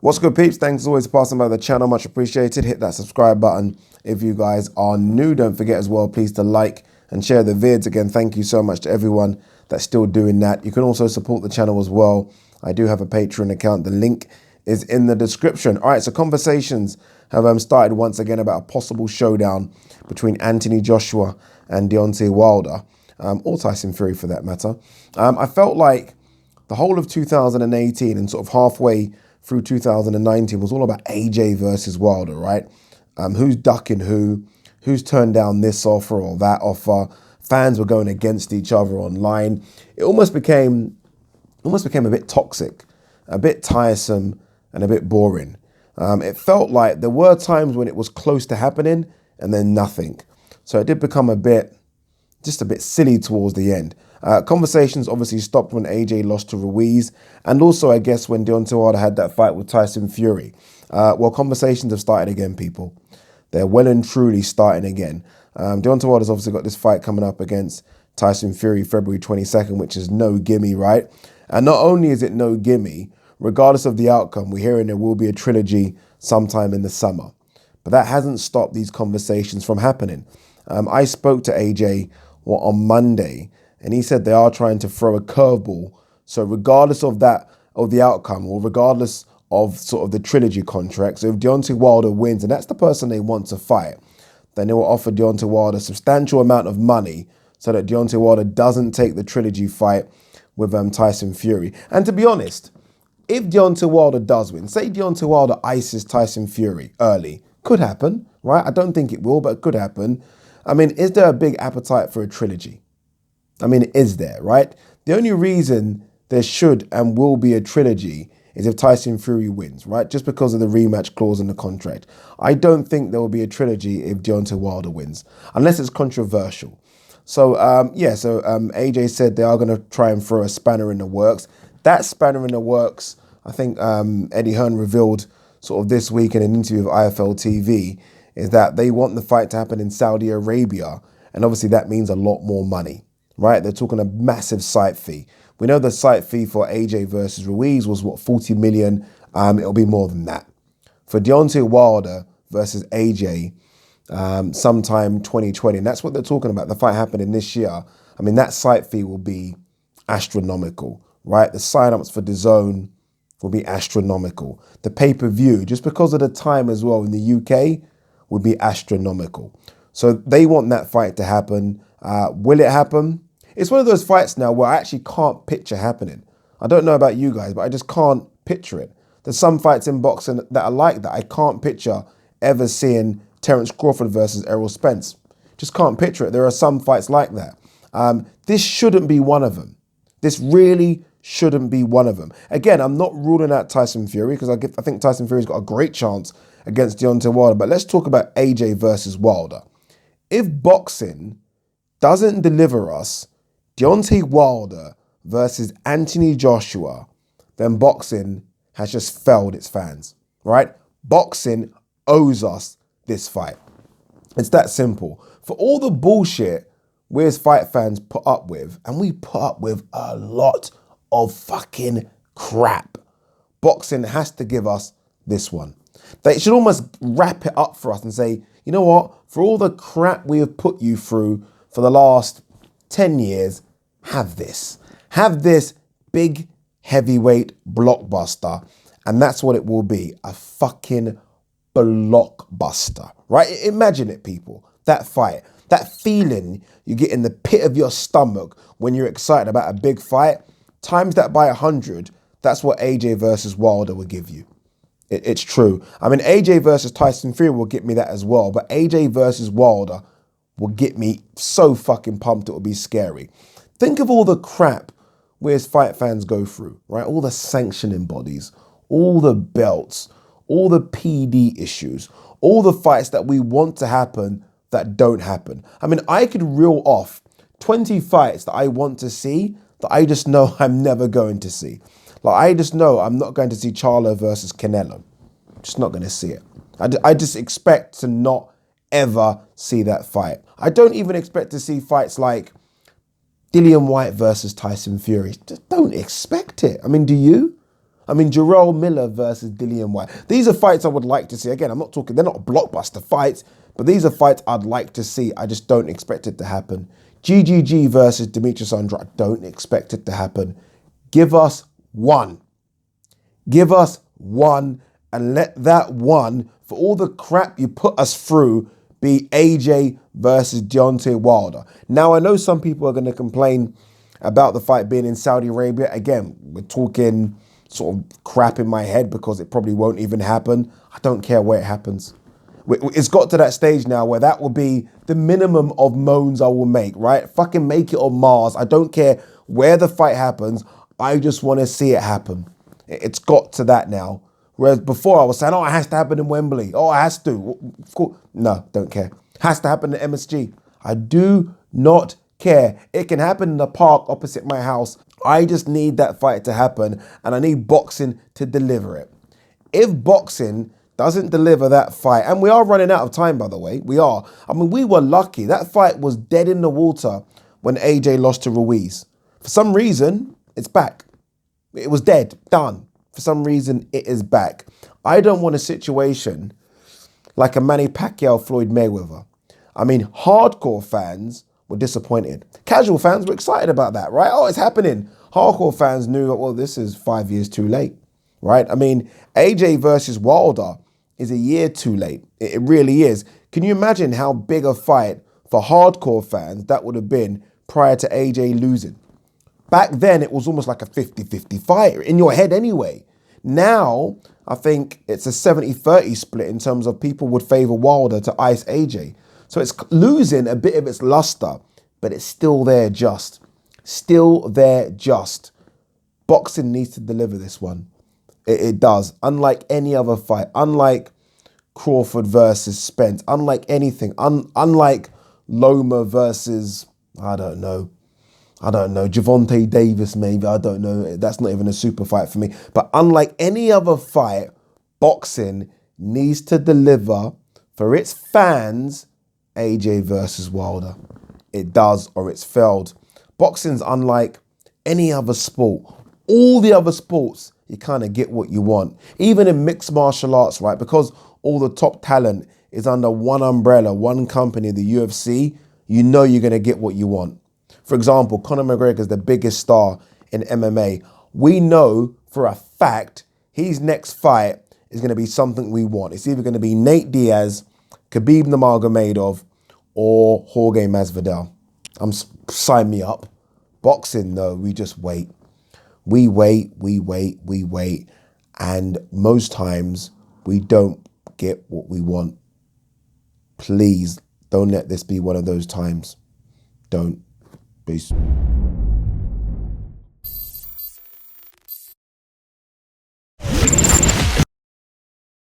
What's good, peeps? Thanks as always for passing by the channel. Much appreciated. Hit that subscribe button if you guys are new. Don't forget as well, please, to like and share the vids. Again, thank you so much to everyone that's still doing that. You can also support the channel as well. I do have a Patreon account. The link is in the description. All right, so conversations have started once again about a possible showdown between Anthony Joshua and Deontay Wilder, or Tyson Fury for that matter. I felt like the whole of 2018 and sort of halfway through 2019 was all about AJ versus Wilder, right? Who's ducking who's turned down this offer or that offer. Fans were going against each other online. It almost became a bit toxic, a bit tiresome, and a bit boring. It felt like there were times when it was close to happening and then nothing. So it did become just a bit silly towards the end. Conversations obviously stopped when AJ lost to Ruiz, and also I guess when Deontay Wilder had that fight with Tyson Fury. Well, conversations have started again, people. They're well and truly starting again. Deontay Wilder's obviously got this fight coming up against Tyson Fury February 22nd, which is no gimme, right? And not only is it no gimme, regardless of the outcome, we're hearing there will be a trilogy sometime in the summer. But that hasn't stopped these conversations from happening. I spoke to AJ on Monday, and he said they are trying to throw a curveball. So regardless of the outcome, or regardless of sort of the trilogy contract, so if Deontay Wilder wins, and that's the person they want to fight, then they will offer Deontay Wilder a substantial amount of money so that Deontay Wilder doesn't take the trilogy fight with Tyson Fury. And to be honest, if Deontay Wilder does win, say Deontay Wilder ices Tyson Fury early, could happen, right? I don't think it will, but it could happen. I mean, is there a big appetite for a trilogy? I mean, is there, right? The only reason there should and will be a trilogy is if Tyson Fury wins, right? Just because of the rematch clause in the contract. I don't think there will be a trilogy if Deontay Wilder wins, unless it's controversial. So, AJ said they are going to try and throw a spanner in the works. That spanner in the works, I think Eddie Hearn revealed sort of this week in an interview with IFL TV, is that they want the fight to happen in Saudi Arabia. And obviously that means a lot more money, right? They're talking a massive site fee. We know the site fee for AJ versus Ruiz was, 40 million? It'll be more than that. For Deontay Wilder versus AJ, sometime 2020, and that's what they're talking about, the fight happening this year. I mean, that site fee will be astronomical, right? The sign-ups for DAZN will be astronomical. The pay-per-view, just because of the time as well in the UK, would be astronomical. So they want that fight to happen. Will it happen? It's one of those fights now where I actually can't picture happening. I don't know about you guys, but I just can't picture it. There's some fights in boxing that are like that. I can't picture ever seeing Terence Crawford versus Errol Spence. Just can't picture it. There are some fights like that. This shouldn't be one of them. This really shouldn't be one of them. Again, I'm not ruling out Tyson Fury because I think Tyson Fury's got a great chance against Deontay Wilder. But let's talk about AJ versus Wilder. If boxing doesn't deliver us Deontay Wilder versus Anthony Joshua, then boxing has just failed its fans, right? Boxing owes us this fight. It's that simple. For all the bullshit we as fight fans put up with, and we put up with a lot of fucking crap, boxing has to give us this one. They should almost wrap it up for us and say, you know what? For all the crap we have put you through for the last 10 years, have this. Have this big heavyweight blockbuster. And that's what it will be. A fucking blockbuster, right? Imagine it, people. That fight, that feeling you get in the pit of your stomach when you're excited about a big fight, times that by 100, that's what AJ versus Wilder will give you. It's true. I mean, AJ versus Tyson Fury will get me that as well, but AJ versus Wilder will get me so fucking pumped it will be scary. Think of all the crap we as fight fans go through, right? All the sanctioning bodies, all the belts, all the PD issues, all the fights that we want to happen that don't happen. I mean, I could reel off 20 fights that I want to see that I just know I'm never going to see. Like, I just know I'm not going to see Charlo versus Canelo. Just not going to see it. I just expect to not ever see that fight. I don't even expect to see fights like Dillian Whyte versus Tyson Fury. Just don't expect it. I mean, do you? I mean, Jarrell Miller versus Dillian White. These are fights I would like to see. Again, I'm not talking, they're not blockbuster fights, but these are fights I'd like to see. I just don't expect it to happen. GGG versus Demetrius Andrade. I don't expect it to happen. Give us one. Give us one, and let that one, for all the crap you put us through, be AJ versus Deontay Wilder. Now, I know some people are going to complain about the fight being in Saudi Arabia. Again, we're talking sort of crap in my head because it probably won't even happen. I don't care where it happens. It's got to that stage now where that will be the minimum of moans I will make, right? Fucking make it on Mars. I don't care where the fight happens. I just want to see it happen. It's got to that now. Whereas before I was saying, oh, it has to happen in Wembley. Oh, it has to. Of course. No, don't care. Has to happen at MSG. I do not care. It can happen in the park opposite my house. I just need that fight to happen, and I need boxing to deliver it. If boxing doesn't deliver that fight, and we are running out of time, by the way, we are. I mean, we were lucky. That fight was dead in the water when AJ lost to Ruiz. For some reason, it's back. It was dead, done. For some reason, it is back. I don't want a situation like a Manny Pacquiao-Floyd Mayweather. I mean, hardcore fans were disappointed. Casual fans were excited about that, right? Oh, it's happening. Hardcore fans knew, well, this is 5 years too late, right? I mean, AJ versus Wilder is a year too late. It really is. Can you imagine how big a fight for hardcore fans that would have been prior to AJ losing? Back then, it was almost like a 50-50 fight in your head anyway. Now, I think it's a 70-30 split in terms of people would favor Wilder to ice AJ. So it's losing a bit of its luster, but it's still there just. Still there just. Boxing needs to deliver this one. It does. Unlike any other fight, unlike Crawford versus Spence, unlike anything, unlike Loma versus, I don't know, Javonte Davis maybe, I don't know. That's not even a super fight for me. But unlike any other fight, boxing needs to deliver for its fans AJ versus Wilder. It does, or it's failed. Boxing's unlike any other sport. All the other sports, you kind of get what you want. Even in mixed martial arts, right? Because all the top talent is under one umbrella, one company, the UFC, you know you're going to get what you want. For example, Conor McGregor is the biggest star in MMA. We know for a fact his next fight is going to be something we want. It's either going to be Nate Diaz, Khabib Nurmagomedov, or Jorge Masvidal. Sign me up. Boxing, though, we just wait. We wait. And most times we don't get what we want. Please don't let this be one of those times. Don't. Peace.